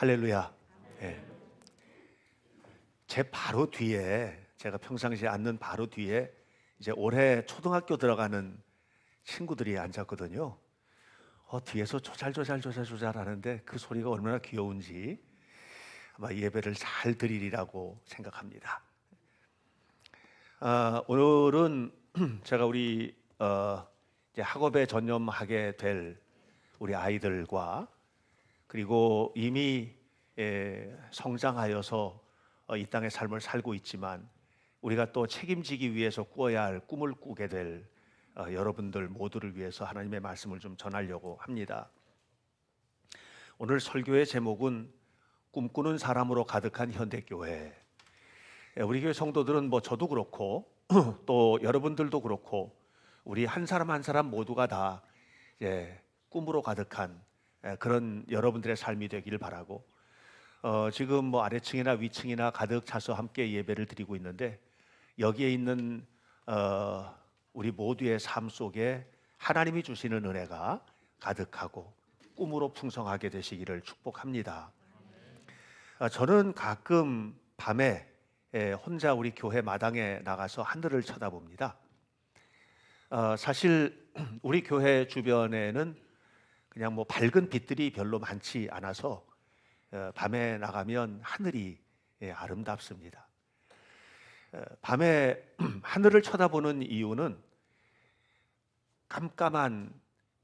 할렐루야. 예. 제 바로 뒤에, 제가 평상시에 앉는 바로 뒤에 이제 올해 초등학교 들어가는 친구들이 앉았거든요. 뒤에서 조잘조잘 하는데 그 소리가 얼마나 귀여운지 아마 예배를 잘 드리리라고 생각합니다. 오늘은 제가 우리 이제 학업에 전념하게 될 우리 아이들과 그리고 이미 성장하여서 이 땅의 삶을 살고 있지만 우리가 또 책임지기 위해서 꾸어야 할 꿈을 꾸게 될 여러분들 모두를 위해서 하나님의 말씀을 좀 전하려고 합니다. 오늘 설교의 제목은 꿈꾸는 사람으로 가득한 현대교회. 우리 교회 성도들은 저도 그렇고 또 여러분들도 그렇고 우리 한 사람 한 사람 모두가 다 꿈으로 가득한 그런 여러분들의 삶이 되기를 바라고 지금 아래층이나 위층이나 가득 차서 함께 예배를 드리고 있는데 여기에 있는 우리 모두의 삶 속에 하나님이 주시는 은혜가 가득하고 꿈으로 풍성하게 되시기를 축복합니다. 저는 가끔 밤에 혼자 우리 교회 마당에 나가서 하늘을 쳐다봅니다. 사실 우리 교회 주변에는 그냥 밝은 빛들이 별로 많지 않아서 밤에 나가면 하늘이 아름답습니다. 밤에 하늘을 쳐다보는 이유는 깜깜한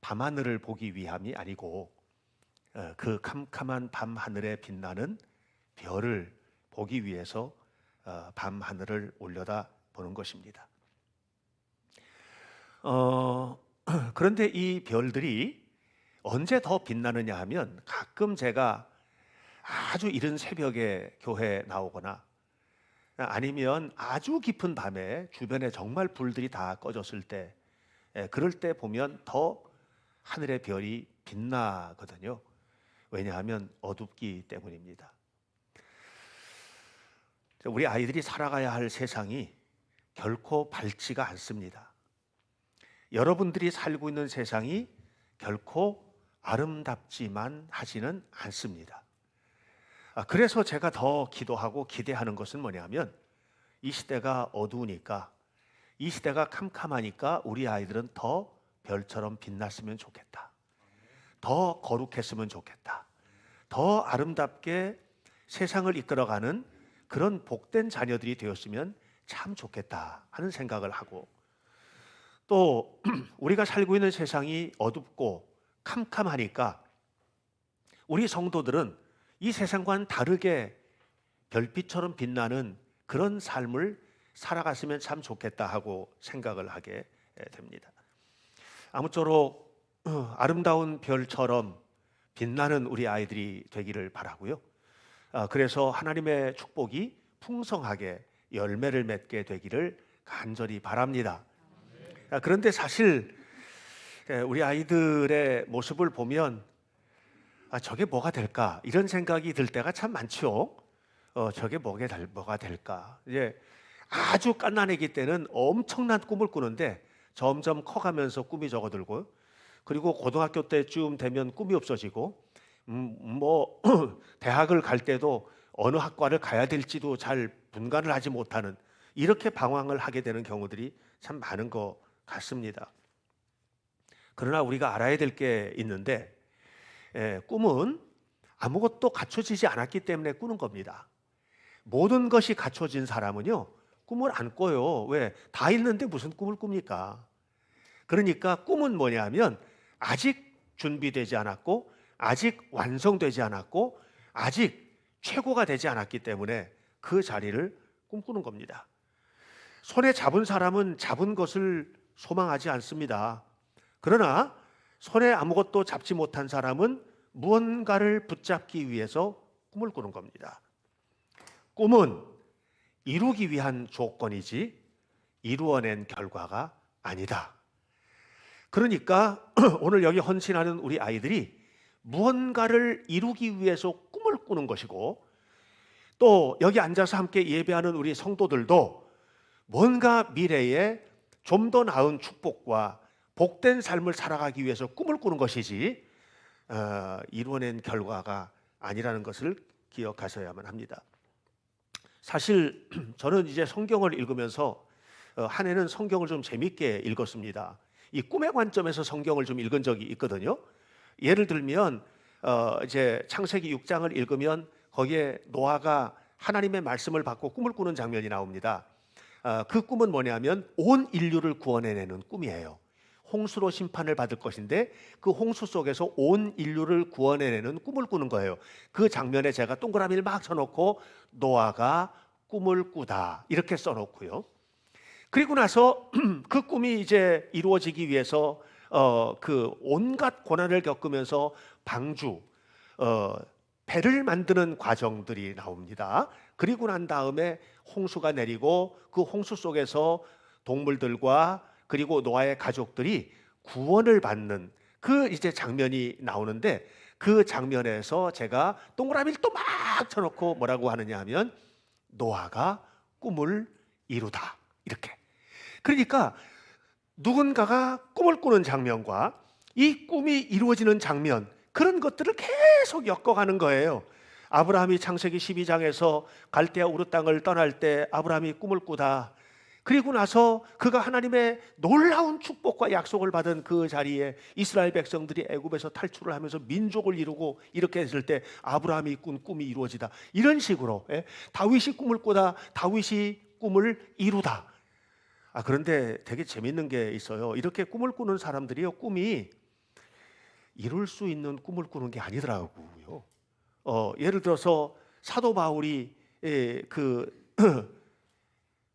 밤하늘을 보기 위함이 아니고 그 캄캄한 밤하늘에 빛나는 별을 보기 위해서 밤하늘을 올려다 보는 것입니다. 그런데 이 별들이 언제 더 빛나느냐 하면 가끔 제가 아주 이른 새벽에 교회에 나오거나 아니면 아주 깊은 밤에 주변에 정말 불들이 다 꺼졌을 때 그럴 때 보면 더 하늘의 별이 빛나거든요. 왜냐하면 어둡기 때문입니다. 우리 아이들이 살아가야 할 세상이 결코 밝지가 않습니다. 여러분들이 살고 있는 세상이 결코 아름답지만 하지는 않습니다. 그래서 제가 더 기도하고 기대하는 것은 뭐냐면 이 시대가 어두우니까 이 시대가 캄캄하니까 우리 아이들은 더 별처럼 빛났으면 좋겠다. 더 거룩했으면 좋겠다. 더 아름답게 세상을 이끌어가는 그런 복된 자녀들이 되었으면 참 좋겠다 하는 생각을 하고 또 우리가 살고 있는 세상이 어둡고 캄캄하니까 우리 성도들은 이 세상과는 다르게 별빛처럼 빛나는 그런 삶을 살아갔으면 참 좋겠다 하고 생각을 하게 됩니다. 아무쪼록 아름다운 별처럼 빛나는 우리 아이들이 되기를 바라고요. 그래서 하나님의 축복이 풍성하게 열매를 맺게 되기를 간절히 바랍니다. 그런데 사실 우리 아이들의 모습을 보면 저게 뭐가 될까 이런 생각이 들 때가 참 많죠. 저게 뭐가 될까. 이제 아주 갓난아기 때는 엄청난 꿈을 꾸는데 점점 커가면서 꿈이 적어들고 그리고 고등학교 때쯤 되면 꿈이 없어지고 대학을 갈 때도 어느 학과를 가야 될지도 잘 분간을 하지 못하는 이렇게 방황을 하게 되는 경우들이 참 많은 것 같습니다. 그러나 우리가 알아야 될 게 있는데 꿈은 아무것도 갖춰지지 않았기 때문에 꾸는 겁니다. 모든 것이 갖춰진 사람은요 꿈을 안 꿔요. 왜? 다 있는데 무슨 꿈을 꿉니까? 그러니까 꿈은 뭐냐면 아직 준비되지 않았고 아직 완성되지 않았고 아직 최고가 되지 않았기 때문에 그 자리를 꿈꾸는 겁니다. 손에 잡은 사람은 잡은 것을 소망하지 않습니다. 그러나 손에 아무것도 잡지 못한 사람은 무언가를 붙잡기 위해서 꿈을 꾸는 겁니다. 꿈은 이루기 위한 조건이지 이루어낸 결과가 아니다. 그러니까 오늘 여기 헌신하는 우리 아이들이 무언가를 이루기 위해서 꿈을 꾸는 것이고 또 여기 앉아서 함께 예배하는 우리 성도들도 뭔가 미래에 좀 더 나은 축복과 복된 삶을 살아가기 위해서 꿈을 꾸는 것이지 이루어낸 결과가 아니라는 것을 기억하셔야만 합니다. 사실 저는 이제 성경을 읽으면서 한 해는 성경을 좀 재밌게 읽었습니다. 이 꿈의 관점에서 성경을 좀 읽은 적이 있거든요. 예를 들면 이제 창세기 6장을 읽으면 거기에 노아가 하나님의 말씀을 받고 꿈을 꾸는 장면이 나옵니다. 그 꿈은 뭐냐면 온 인류를 구원해내는 꿈이에요. 홍수로 심판을 받을 것인데 그 홍수 속에서 온 인류를 구원해내는 꿈을 꾸는 거예요. 그 장면에 제가 동그라미를 막 쳐놓고 노아가 꿈을 꾸다 이렇게 써놓고요. 그리고 나서 그 꿈이 이제 이루어지기 위해서 그 온갖 고난을 겪으면서 방주 배를 만드는 과정들이 나옵니다. 그리고 난 다음에 홍수가 내리고 그 홍수 속에서 동물들과 그리고 노아의 가족들이 구원을 받는 그 이제 장면이 나오는데 그 장면에서 제가 동그라미를 또 막 쳐놓고 뭐라고 하느냐 하면 노아가 꿈을 이루다 이렇게. 그러니까 누군가가 꿈을 꾸는 장면과 이 꿈이 이루어지는 장면 그런 것들을 계속 엮어가는 거예요. 아브라함이 창세기 12장에서 갈대아 우르 땅을 떠날 때 아브라함이 꿈을 꾸다. 그리고 나서 그가 하나님의 놀라운 축복과 약속을 받은 그 자리에 이스라엘 백성들이 애굽에서 탈출을 하면서 민족을 이루고 이렇게 했을 때 아브라함이 꾼 꿈이 이루어지다. 이런 식으로 다윗이 꿈을 꾸다. 다윗이 꿈을 이루다. 그런데 되게 재밌는 게 있어요. 이렇게 꿈을 꾸는 사람들이요, 꿈이 이룰 수 있는 꿈을 꾸는 게 아니더라고요. 예를 들어서 사도 바울이 그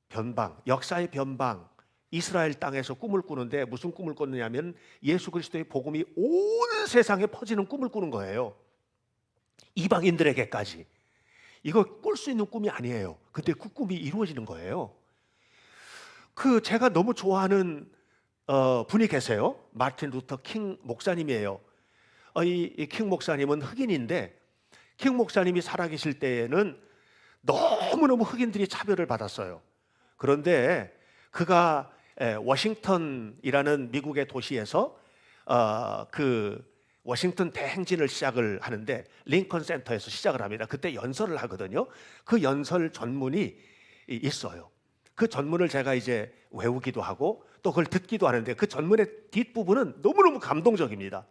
변방, 역사의 변방, 이스라엘 땅에서 꿈을 꾸는데 무슨 꿈을 꿨느냐면 예수 그리스도의 복음이 온 세상에 퍼지는 꿈을 꾸는 거예요. 이방인들에게까지. 이거 꿀 수 있는 꿈이 아니에요. 근데 그 꿈이 이루어지는 거예요. 제가 너무 좋아하는 분이 계세요. 마틴 루터 킹 목사님이에요. 이 킹 목사님은 흑인인데 킹 목사님이 살아계실 때에는 너무너무 흑인들이 차별을 받았어요. 그런데 그가 워싱턴이라는 미국의 도시에서 그 워싱턴 대행진을 시작을 하는데 링컨 센터에서 시작을 합니다. 그때 연설을 하거든요. 그 연설 전문이 있어요. 그 전문을 제가 이제 외우기도 하고 또 그걸 듣기도 하는데 그 전문의 뒷부분은 너무너무 감동적입니다.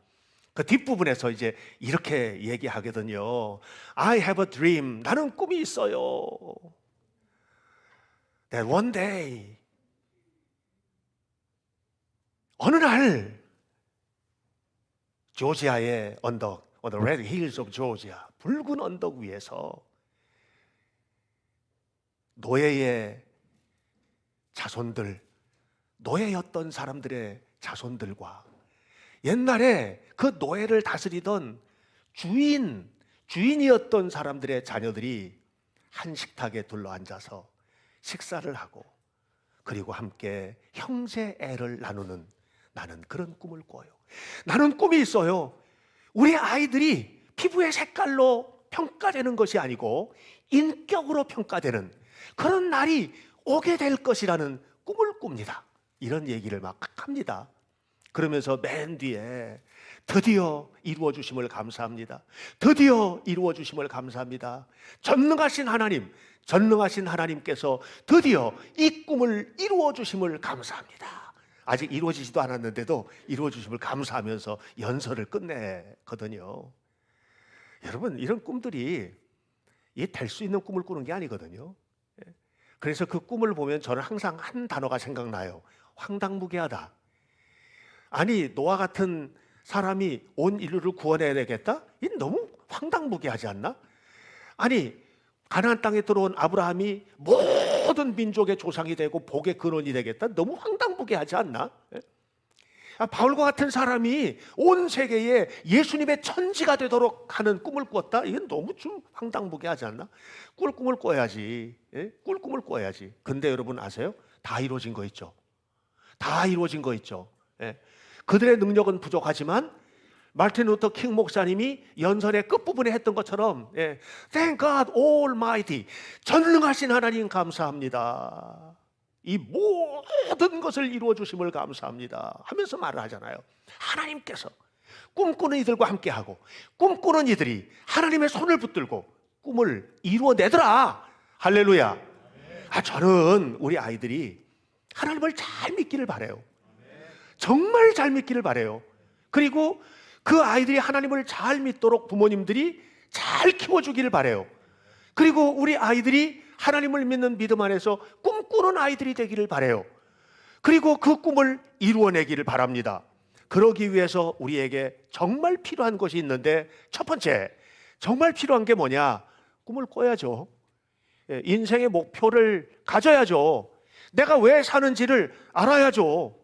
그 뒷부분에서 이제 이렇게 얘기하거든요. I have a dream. 나는 꿈이 있어요. That one day 어느 날 조지아의 언덕, on the red hills of Georgia, 붉은 언덕 위에서 노예의 자손들, 노예였던 사람들의 자손들과 옛날에 그 노예를 다스리던 주인이었던 사람들의 자녀들이 한 식탁에 둘러앉아서 식사를 하고 그리고 함께 형제애를 나누는 나는 그런 꿈을 꿔요. 나는 꿈이 있어요. 우리 아이들이 피부의 색깔로 평가되는 것이 아니고 인격으로 평가되는 그런 날이 오게 될 것이라는 꿈을 꿉니다. 이런 얘기를 막 합니다. 그러면서 맨 뒤에 드디어 이루어 주심을 감사합니다. 드디어 이루어 주심을 감사합니다. 전능하신 하나님께서 드디어 이 꿈을 이루어 주심을 감사합니다. 아직 이루어지지도 않았는데도 이루어 주심을 감사하면서 연설을 끝내거든요. 여러분, 이런 꿈들이 될 수 있는 꿈을 꾸는 게 아니거든요. 그래서 그 꿈을 보면 저는 항상 한 단어가 생각나요. 황당무계하다. 아니, 노아 같은 사람이 온 인류를 구원해야 되겠다? 이 너무 황당무계하지 않나? 아니, 가나안 땅에 들어온 아브라함이 모든 민족의 조상이 되고 복의 근원이 되겠다? 너무 황당무계하지 않나? 바울과 같은 사람이 온 세계에 예수님의 천지가 되도록 하는 꿈을 꾸었다? 이건 너무 좀 황당무계하지 않나? 꿀 꿈을 꿔야지. 꿀 꿈을 꿔야지. 근데 여러분 아세요? 다 이루어진 거 있죠. 다 이루어진 거 있죠. 그들의 능력은 부족하지만 마틴 루터 킹 목사님이 연설의 끝부분에 했던 것처럼 Thank God Almighty, 전능하신 하나님 감사합니다. 이 모든 것을 이루어 주심을 감사합니다 하면서 말을 하잖아요. 하나님께서 꿈꾸는 이들과 함께하고 꿈꾸는 이들이 하나님의 손을 붙들고 꿈을 이루어내더라. 할렐루야. 저는 우리 아이들이 하나님을 잘 믿기를 바라요. 정말 잘 믿기를 바라요. 그리고 그 아이들이 하나님을 잘 믿도록 부모님들이 잘 키워주기를 바라요. 그리고 우리 아이들이 하나님을 믿는 믿음 안에서 꿈꾸는 아이들이 되기를 바라요. 그리고 그 꿈을 이루어내기를 바랍니다. 그러기 위해서 우리에게 정말 필요한 것이 있는데, 첫 번째, 정말 필요한 게 뭐냐? 꿈을 꿔야죠. 인생의 목표를 가져야죠. 내가 왜 사는지를 알아야죠.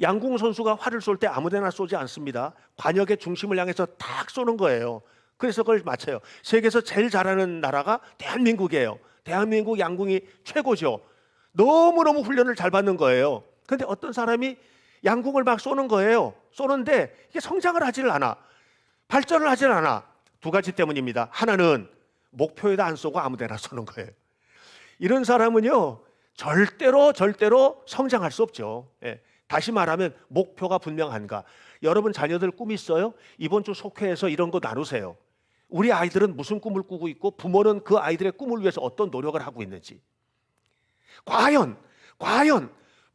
양궁 선수가 활을 쏠 때 아무데나 쏘지 않습니다. 관역의 중심을 향해서 딱 쏘는 거예요. 그래서 그걸 맞춰요. 세계에서 제일 잘하는 나라가 대한민국이에요. 대한민국 양궁이 최고죠. 너무너무 훈련을 잘 받는 거예요. 그런데 어떤 사람이 양궁을 막 쏘는 거예요. 쏘는데 이게 성장을 하질 않아. 발전을 하질 않아. 두 가지 때문입니다. 하나는 목표에다 안 쏘고 아무데나 쏘는 거예요. 이런 사람은요, 절대로 성장할 수 없죠. 다시 말하면 목표가 분명한가? 여러분 자녀들 꿈 있어요? 이번 주 속회에서 이런 거 나누세요. 우리 아이들은 무슨 꿈을 꾸고 있고 부모는 그 아이들의 꿈을 위해서 어떤 노력을 하고 있는지. 과연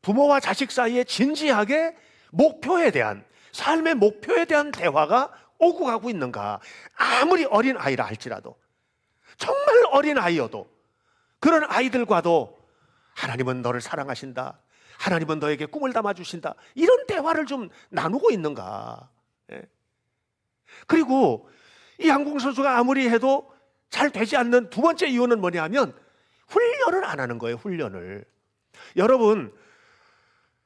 부모와 자식 사이에 진지하게 목표에 대한, 삶의 목표에 대한 대화가 오고 가고 있는가? 아무리 어린 아이라 할지라도, 정말 어린 아이여도 그런 아이들과도 하나님은 너를 사랑하신다, 하나님은 너에게 꿈을 담아주신다, 이런 대화를 좀 나누고 있는가? 그리고 이 양궁 선수가 아무리 해도 잘 되지 않는 두 번째 이유는 뭐냐면 훈련을 안 하는 거예요. 훈련을. 여러분,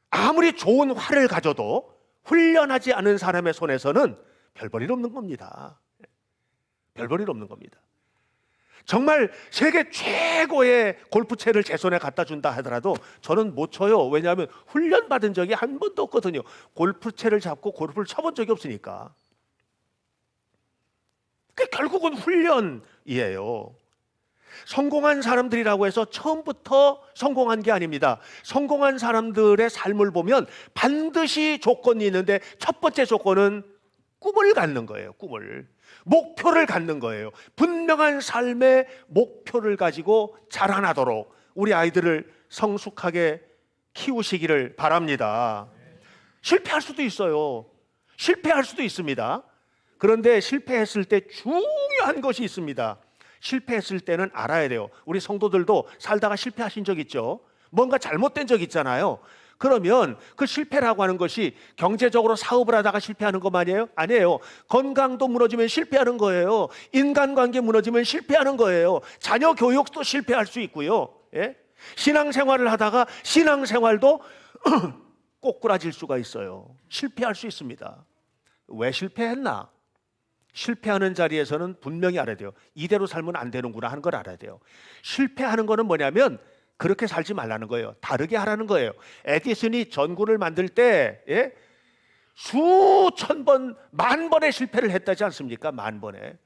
아무리 좋은 활을 가져도 훈련하지 않은 사람의 손에서는 별 볼 일 없는 겁니다. 별 볼 일 없는 겁니다. 정말 세계 최고의 골프채를 제 손에 갖다 준다 하더라도 저는 못 쳐요. 왜냐하면 훈련받은 적이 한 번도 없거든요. 골프채를 잡고 골프를 쳐본 적이 없으니까. 결국은 훈련이에요. 성공한 사람들이라고 해서 처음부터 성공한 게 아닙니다. 성공한 사람들의 삶을 보면 반드시 조건이 있는데, 첫 번째 조건은 꿈을 갖는 거예요. 꿈을. 목표를 갖는 거예요. 분명한 삶의 목표를 가지고 자라나도록 우리 아이들을 성숙하게 키우시기를 바랍니다. 실패할 수도 있어요. 실패할 수도 있습니다. 그런데 실패했을 때 중요한 것이 있습니다. 실패했을 때는 알아야 돼요. 우리 성도들도 살다가 실패하신 적 있죠? 뭔가 잘못된 적 있잖아요. 그러면 그 실패라고 하는 것이 경제적으로 사업을 하다가 실패하는 것만이에요? 아니에요. 건강도 무너지면 실패하는 거예요. 인간관계 무너지면 실패하는 거예요. 자녀 교육도 실패할 수 있고요. 신앙생활을 하다가 신앙생활도 꼬꾸라질 수가 있어요. 실패할 수 있습니다. 왜 실패했나? 실패하는 자리에서는 분명히 알아야 돼요. 이대로 살면 안 되는구나 하는 걸 알아야 돼요. 실패하는 거는 뭐냐면 그렇게 살지 말라는 거예요. 다르게 하라는 거예요. 에디슨이 전구를 만들 때 수천 번, 만 번의 실패를 했다지 않습니까? 만 번에.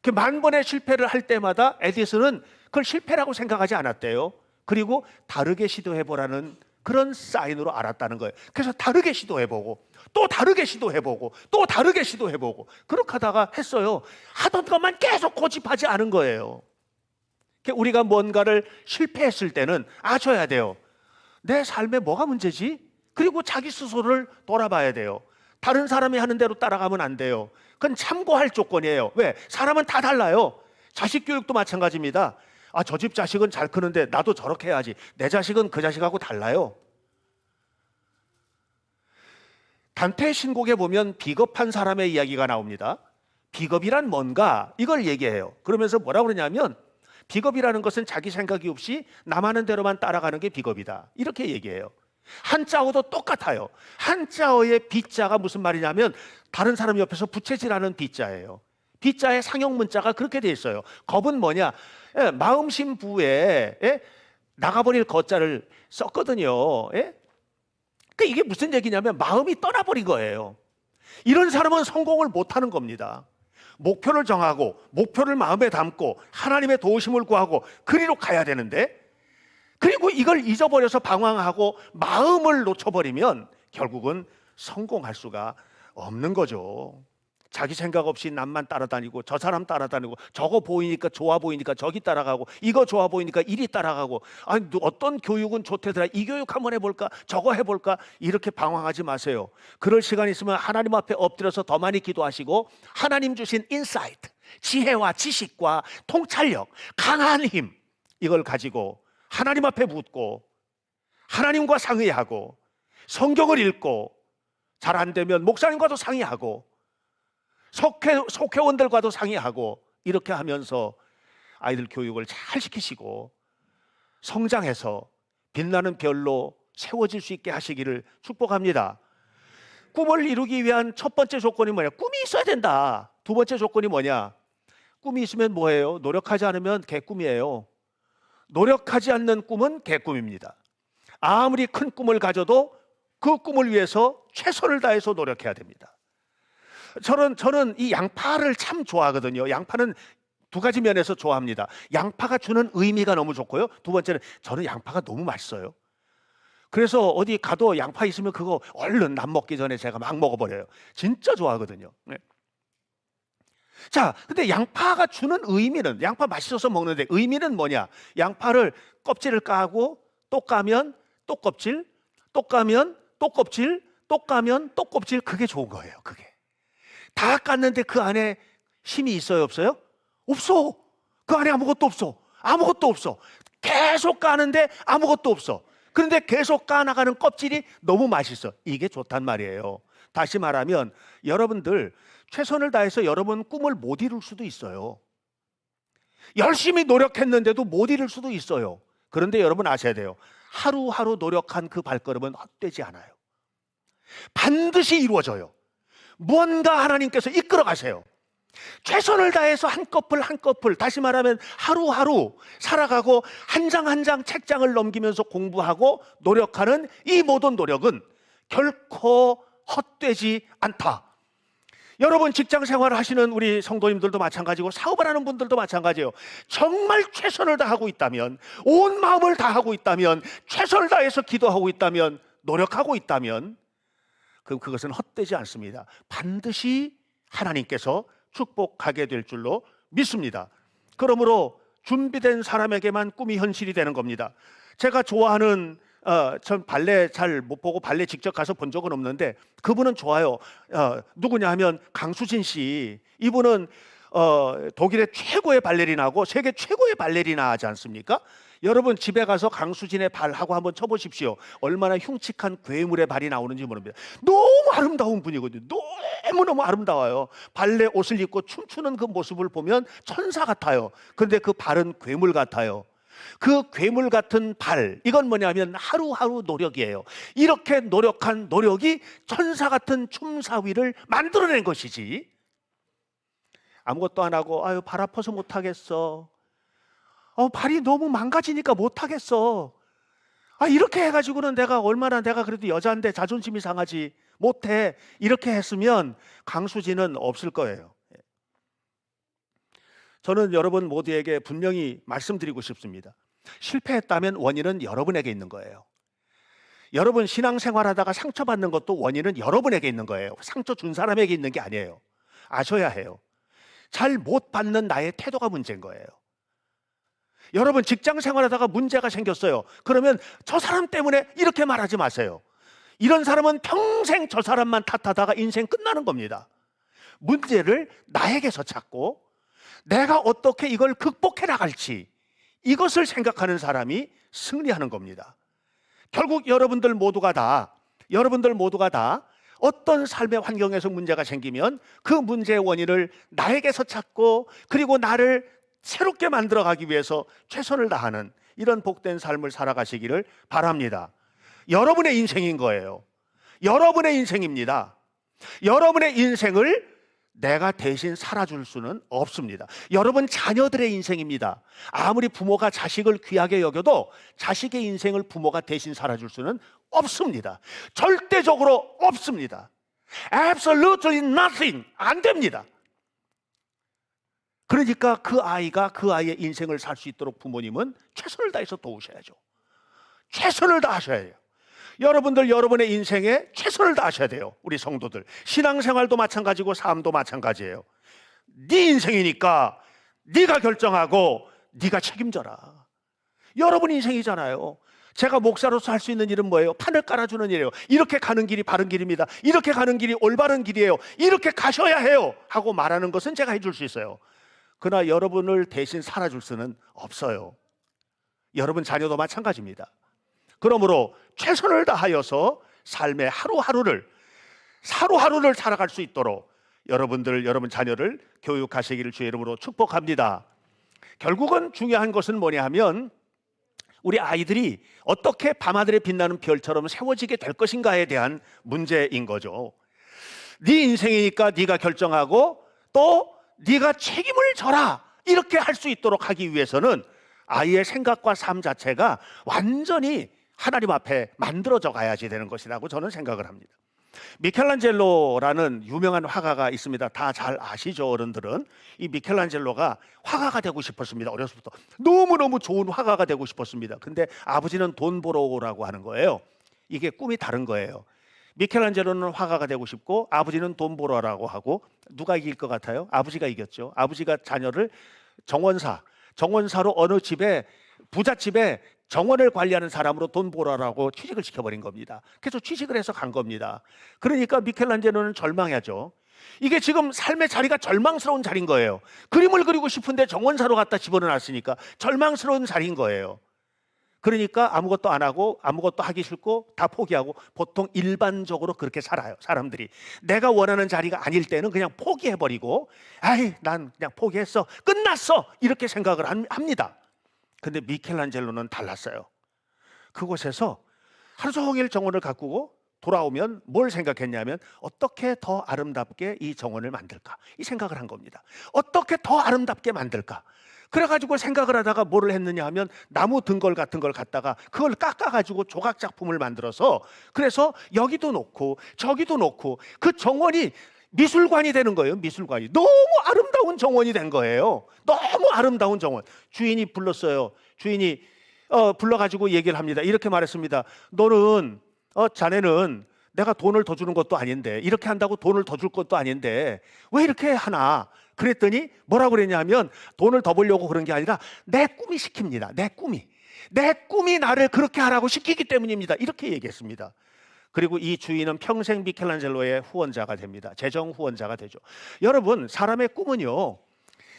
그 만 번의 실패를 할 때마다 에디슨은 그걸 실패라고 생각하지 않았대요. 그리고 다르게 시도해보라는 그런 사인으로 알았다는 거예요. 그래서 다르게 시도해보고 또 다르게 시도해보고 또 다르게 시도해보고 그렇게 하다가 했어요. 하던 것만 계속 고집하지 않은 거예요. 우리가 뭔가를 실패했을 때는 아셔야 돼요. 내 삶에 뭐가 문제지? 그리고 자기 스스로를 돌아봐야 돼요. 다른 사람이 하는 대로 따라가면 안 돼요. 그건 참고할 조건이에요. 왜? 사람은 다 달라요. 자식 교육도 마찬가지입니다. 저 집 자식은 잘 크는데 나도 저렇게 해야지. 내 자식은 그 자식하고 달라요. 단테 신곡에 보면 비겁한 사람의 이야기가 나옵니다. 비겁이란 뭔가 이걸 얘기해요. 그러면서 뭐라고 그러냐면 비겁이라는 것은 자기 생각이 없이 남 하는 대로만 따라가는 게 비겁이다. 이렇게 얘기해요. 한자어도 똑같아요. 한자어의 비자가 무슨 말이냐면 다른 사람 옆에서 부채질하는 비자예요. 비자의 상형 문자가 그렇게 돼 있어요. 겁은 뭐냐? 마음심 부에 나가버릴 거자를 썼거든요. 이게 무슨 얘기냐면 마음이 떠나버린 거예요. 이런 사람은 성공을 못하는 겁니다. 목표를 정하고 목표를 마음에 담고 하나님의 도우심을 구하고 그리로 가야 되는데, 그리고 이걸 잊어버려서 방황하고 마음을 놓쳐버리면 결국은 성공할 수가 없는 거죠. 자기 생각 없이 남만 따라다니고 저 사람 따라다니고 저거 보이니까 좋아 보이니까 저기 따라가고 이거 좋아 보이니까 이리 따라가고 아니 어떤 교육은 좋대더라 이 교육 한번 해볼까 저거 해볼까 이렇게 방황하지 마세요. 그럴 시간 있으면 하나님 앞에 엎드려서 더 많이 기도하시고 하나님 주신 인사이트 지혜와 지식과 통찰력 강한 힘 이걸 가지고 하나님 앞에 묻고 하나님과 상의하고 성경을 읽고 잘 안 되면 목사님과도 상의하고 속회원들과도 상의하고 이렇게 하면서 아이들 교육을 잘 시키시고 성장해서 빛나는 별로 세워질 수 있게 하시기를 축복합니다. 꿈을 이루기 위한 첫 번째 조건이 뭐냐? 꿈이 있어야 된다. 두 번째 조건이 뭐냐? 꿈이 있으면 뭐예요? 노력하지 않으면 개꿈이에요. 노력하지 않는 꿈은 개꿈입니다. 아무리 큰 꿈을 가져도 그 꿈을 위해서 최선을 다해서 노력해야 됩니다. 저는 이 양파를 참 좋아하거든요. 양파는 두 가지 면에서 좋아합니다. 양파가 주는 의미가 너무 좋고요. 두 번째는 저는 양파가 너무 맛있어요. 그래서 어디 가도 양파 있으면 그거 얼른 남 먹기 전에 제가 막 먹어버려요. 진짜 좋아하거든요. 네. 자, 근데 양파가 주는 의미는 양파 맛있어서 먹는데 의미는 뭐냐? 양파를 껍질을 까고 또 까면 또 껍질, 또 까면 또 껍질, 또 까면 또 껍질 그게 좋은 거예요. 그게. 다 깠는데 그 안에 힘이 있어요, 없어요? 없어. 그 안에 아무것도 없어. 아무것도 없어. 계속 까는데 아무것도 없어. 그런데 계속 까나가는 껍질이 너무 맛있어. 이게 좋단 말이에요. 다시 말하면 여러분들 최선을 다해서 여러분 꿈을 못 이룰 수도 있어요. 열심히 노력했는데도 못 이룰 수도 있어요. 그런데 여러분 아셔야 돼요. 하루하루 노력한 그 발걸음은 헛되지 않아요. 반드시 이루어져요. 무언가 하나님께서 이끌어 가세요. 최선을 다해서 한꺼풀 한꺼풀 다시 말하면 하루하루 살아가고 한 장 한 장 책장을 넘기면서 공부하고 노력하는 이 모든 노력은 결코 헛되지 않다. 여러분 직장 생활을 하시는 우리 성도님들도 마찬가지고 사업을 하는 분들도 마찬가지예요. 정말 최선을 다하고 있다면 온 마음을 다하고 있다면 최선을 다해서 기도하고 있다면 노력하고 있다면 그것은 헛되지 않습니다. 반드시 하나님께서 축복하게 될 줄로 믿습니다. 그러므로 준비된 사람에게만 꿈이 현실이 되는 겁니다. 제가 좋아하는 전 발레 잘 못 보고 발레 직접 가서 본 적은 없는데 그분은 좋아요. 누구냐 하면 강수진 씨. 이분은 독일의 최고의 발레리나고 세계 최고의 발레리나 하지 않습니까? 여러분 집에 가서 강수진의 발하고 한번 쳐보십시오. 얼마나 흉측한 괴물의 발이 나오는지 모릅니다. 너무 아름다운 분이거든요. 너무너무 아름다워요. 발레 옷을 입고 춤추는 그 모습을 보면 천사 같아요. 그런데 그 발은 괴물 같아요. 그 괴물 같은 발, 이건 뭐냐면 하루하루 노력이에요. 이렇게 노력한 노력이 천사 같은 춤사위를 만들어낸 것이지 아무것도 안 하고 아유 발 아파서 못하겠어. 발이 너무 망가지니까 못하겠어. 이렇게 해가지고는 내가 그래도 여자인데 자존심이 상하지 못해. 이렇게 했으면 강수진은 없을 거예요. 저는 여러분 모두에게 분명히 말씀드리고 싶습니다. 실패했다면 원인은 여러분에게 있는 거예요. 여러분 신앙생활하다가 상처받는 것도 원인은 여러분에게 있는 거예요. 상처 준 사람에게 있는 게 아니에요. 아셔야 해요. 잘 못 받는 나의 태도가 문제인 거예요. 여러분 직장 생활하다가 문제가 생겼어요. 그러면 저 사람 때문에 이렇게 말하지 마세요. 이런 사람은 평생 저 사람만 탓하다가 인생 끝나는 겁니다. 문제를 나에게서 찾고 내가 어떻게 이걸 극복해 나갈지 이것을 생각하는 사람이 승리하는 겁니다. 결국 여러분들 모두가 다 어떤 삶의 환경에서 문제가 생기면 그 문제의 원인을 나에게서 찾고 그리고 나를 새롭게 만들어가기 위해서 최선을 다하는 이런 복된 삶을 살아가시기를 바랍니다. 여러분의 인생인 거예요. 여러분의 인생입니다. 여러분의 인생을 내가 대신 살아줄 수는 없습니다. 여러분 자녀들의 인생입니다. 아무리 부모가 자식을 귀하게 여겨도 자식의 인생을 부모가 대신 살아줄 수는 없습니다. 절대적으로 없습니다. Absolutely nothing. 안 됩니다. 그러니까 그 아이의 인생을 살 수 있도록 부모님은 최선을 다해서 도우셔야죠. 최선을 다하셔야 해요. 여러분들 여러분의 인생에 최선을 다하셔야 돼요. 우리 성도들 신앙생활도 마찬가지고 삶도 마찬가지예요. 네 인생이니까 네가 결정하고 네가 책임져라. 여러분 인생이잖아요. 제가 목사로서 할 수 있는 일은 뭐예요? 판을 깔아주는 일이에요. 이렇게 가는 길이 바른 길입니다. 이렇게 가는 길이 올바른 길이에요. 이렇게 가셔야 해요 하고 말하는 것은 제가 해줄 수 있어요. 그러나 여러분을 대신 살아줄 수는 없어요. 여러분 자녀도 마찬가지입니다. 그러므로 최선을 다하여서 삶의 하루하루를 살아갈 수 있도록 여러분 자녀를 교육하시기를 주의 이름으로 축복합니다. 결국은 중요한 것은 뭐냐 하면 우리 아이들이 어떻게 밤하늘에 빛나는 별처럼 세워지게 될 것인가에 대한 문제인 거죠. 네 인생이니까 네가 결정하고 또 네가 책임을 져라, 이렇게 할 수 있도록 하기 위해서는 아이의 생각과 삶 자체가 완전히 하나님 앞에 만들어져 가야지 되는 것이라고 저는 생각을 합니다. 미켈란젤로라는 유명한 화가가 있습니다. 다 잘 아시죠, 어른들은? 이 미켈란젤로가 화가가 되고 싶었습니다. 어렸을 때부터 너무너무 좋은 화가가 되고 싶었습니다. 근데 아버지는 돈 벌어 오라고 하는 거예요. 이게 꿈이 다른 거예요. 미켈란젤로는 화가가 되고 싶고 아버지는 돈 벌어 오라고 하고, 누가 이길 것 같아요? 아버지가 이겼죠. 아버지가 자녀를 정원사로 어느 집에, 부잣집에 정원을 관리하는 사람으로 돈 벌어라고 취직을 시켜버린 겁니다. 그래서 취직을 해서 간 겁니다. 그러니까 미켈란젤로는 절망하죠. 이게 지금 삶의 자리가 절망스러운 자리인 거예요. 그림을 그리고 싶은데 정원사로 갖다 집어넣었으니까 절망스러운 자리인 거예요. 그러니까 아무것도 안 하고 아무것도 하기 싫고 다 포기하고, 보통 일반적으로 그렇게 살아요. 사람들이 내가 원하는 자리가 아닐 때는 그냥 포기해버리고, 아이 난 그냥 포기했어, 끝났어, 이렇게 생각을 합니다. 근데 미켈란젤로는 달랐어요. 그곳에서 하루 종일 정원을 가꾸고 돌아오면 뭘 생각했냐면, 어떻게 더 아름답게 이 정원을 만들까, 이 생각을 한 겁니다. 어떻게 더 아름답게 만들까. 그래가지고 생각을 하다가 뭐를 했느냐 하면, 나무 등걸 같은 걸 갖다가 그걸 깎아가지고 조각 작품을 만들어서, 그래서 여기도 놓고 저기도 놓고 그 정원이 미술관이 되는 거예요. 미술관이 너무 아름다운 정원이 된 거예요. 너무 아름다운 정원. 주인이 불렀어요. 주인이 불러가지고 얘기를 합니다. 이렇게 말했습니다. 너는 자네는 내가 돈을 더 주는 것도 아닌데, 이렇게 한다고 돈을 더 줄 것도 아닌데 왜 이렇게 하나? 그랬더니 뭐라고 그랬냐면, 돈을 더 벌려고 그런 게 아니라 내 꿈이 시킵니다. 내 꿈이 나를 그렇게 하라고 시키기 때문입니다. 이렇게 얘기했습니다. 그리고 이 주인은 평생 미켈란젤로의 후원자가 됩니다. 재정 후원자가 되죠. 여러분, 사람의 꿈은요,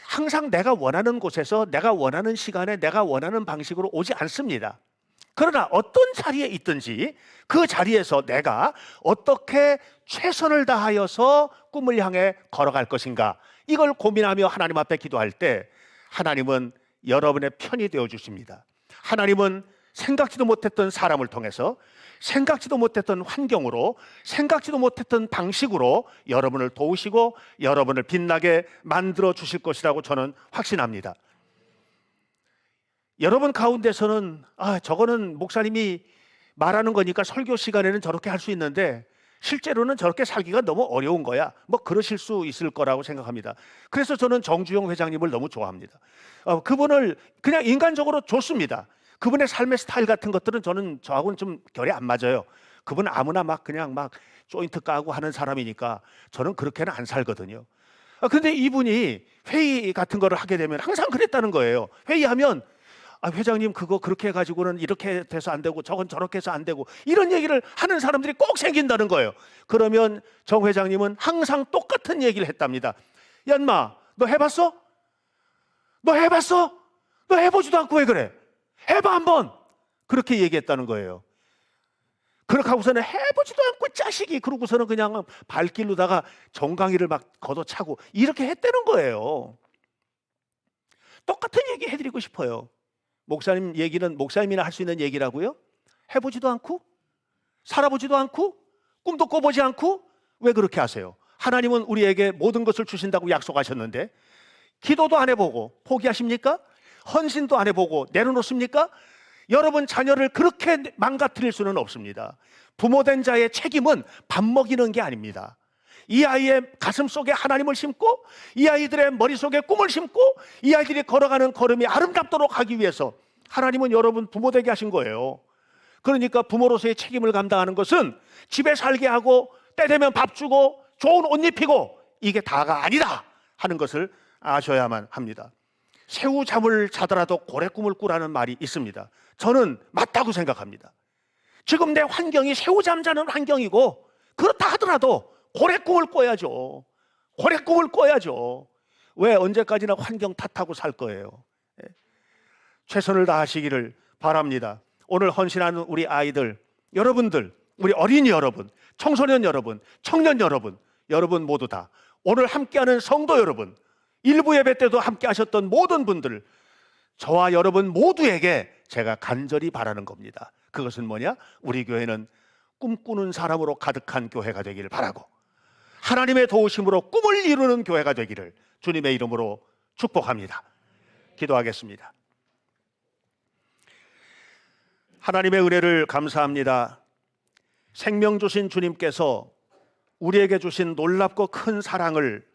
항상 내가 원하는 곳에서 내가 원하는 시간에 내가 원하는 방식으로 오지 않습니다. 그러나 어떤 자리에 있든지 그 자리에서 내가 어떻게 최선을 다하여서 꿈을 향해 걸어갈 것인가, 이걸 고민하며 하나님 앞에 기도할 때 하나님은 여러분의 편이 되어 주십니다. 하나님은 생각지도 못했던 사람을 통해서, 생각지도 못했던 환경으로, 생각지도 못했던 방식으로 여러분을 도우시고 여러분을 빛나게 만들어 주실 것이라고 저는 확신합니다. 여러분 가운데서는 저거는 목사님이 말하는 거니까 설교 시간에는 저렇게 할 수 있는데 실제로는 저렇게 살기가 너무 어려운 거야, 뭐 그러실 수 있을 거라고 생각합니다. 그래서 저는 정주영 회장님을 너무 좋아합니다. 그분을 그냥 인간적으로 좋습니다. 그분의 삶의 스타일 같은 것들은 저하고는 좀 결이 안 맞아요. 그분은 아무나 그냥 조인트 까고 하는 사람이니까 저는 그렇게는 안 살거든요. 근데 이분이 회의 같은 거를 하게 되면 항상 그랬다는 거예요. 회의하면 회장님 그거 그렇게 해가지고는 이렇게 돼서 안 되고 저건 저렇게 해서 안 되고, 이런 얘기를 하는 사람들이 꼭 생긴다는 거예요. 그러면 정 회장님은 항상 똑같은 얘기를 했답니다. 야 인마, 너 해봤어? 너 해보지도 않고 왜 그래? 해봐 한번. 그렇게 얘기했다는 거예요. 그렇게 하고서는 해보지도 않고 자식이, 그러고서는 그냥 발길로다가 정강이를 걷어차고 이렇게 했다는 거예요. 똑같은 얘기 해드리고 싶어요. 목사님 얘기는 목사님이나 할 수 있는 얘기라고요? 해보지도 않고, 살아보지도 않고, 꿈도 꿔보지 않고 왜 그렇게 하세요? 하나님은 우리에게 모든 것을 주신다고 약속하셨는데 기도도 안 해보고 포기하십니까? 헌신도 안 해보고 내려놓습니까? 여러분 자녀를 그렇게 망가뜨릴 수는 없습니다. 부모된 자의 책임은 밥 먹이는 게 아닙니다. 이 아이의 가슴 속에 하나님을 심고, 이 아이들의 머릿속에 꿈을 심고, 이 아이들이 걸어가는 걸음이 아름답도록 하기 위해서 하나님은 여러분 부모 되게 하신 거예요. 그러니까 부모로서의 책임을 감당하는 것은 집에 살게 하고 때 되면 밥 주고 좋은 옷 입히고 이게 다가 아니다 하는 것을 아셔야만 합니다. 새우잠을 자더라도 고래 꿈을 꾸라는 말이 있습니다. 저는 맞다고 생각합니다. 지금 내 환경이 새우잠 자는 환경이고 그렇다 하더라도 고래 꿈을 꿔야죠. 고래 꿈을 꿔야죠. 왜 언제까지나 환경 탓하고 살 거예요? 최선을 다하시기를 바랍니다. 오늘 헌신하는 우리 아이들, 여러분들, 우리 어린이 여러분, 청소년 여러분, 청년 여러분, 여러분 모두 다 오늘 함께하는 성도 여러분, 일부 예배 때도 함께 하셨던 모든 분들, 저와 여러분 모두에게 제가 간절히 바라는 겁니다. 그것은 뭐냐? 우리 교회는 꿈꾸는 사람으로 가득한 교회가 되기를 바라고 하나님의 도우심으로 꿈을 이루는 교회가 되기를 주님의 이름으로 축복합니다. 기도하겠습니다. 하나님의 은혜를 감사합니다. 생명 주신 주님께서 우리에게 주신 놀랍고 큰 사랑을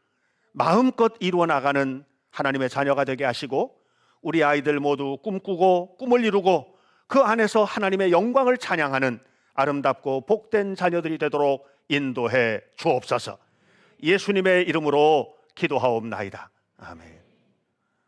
마음껏 이루어 나가는 하나님의 자녀가 되게 하시고 우리 아이들 모두 꿈꾸고 꿈을 이루고 그 안에서 하나님의 영광을 찬양하는 아름답고 복된 자녀들이 되도록 인도해 주옵소서. 예수님의 이름으로 기도하옵나이다. 아멘.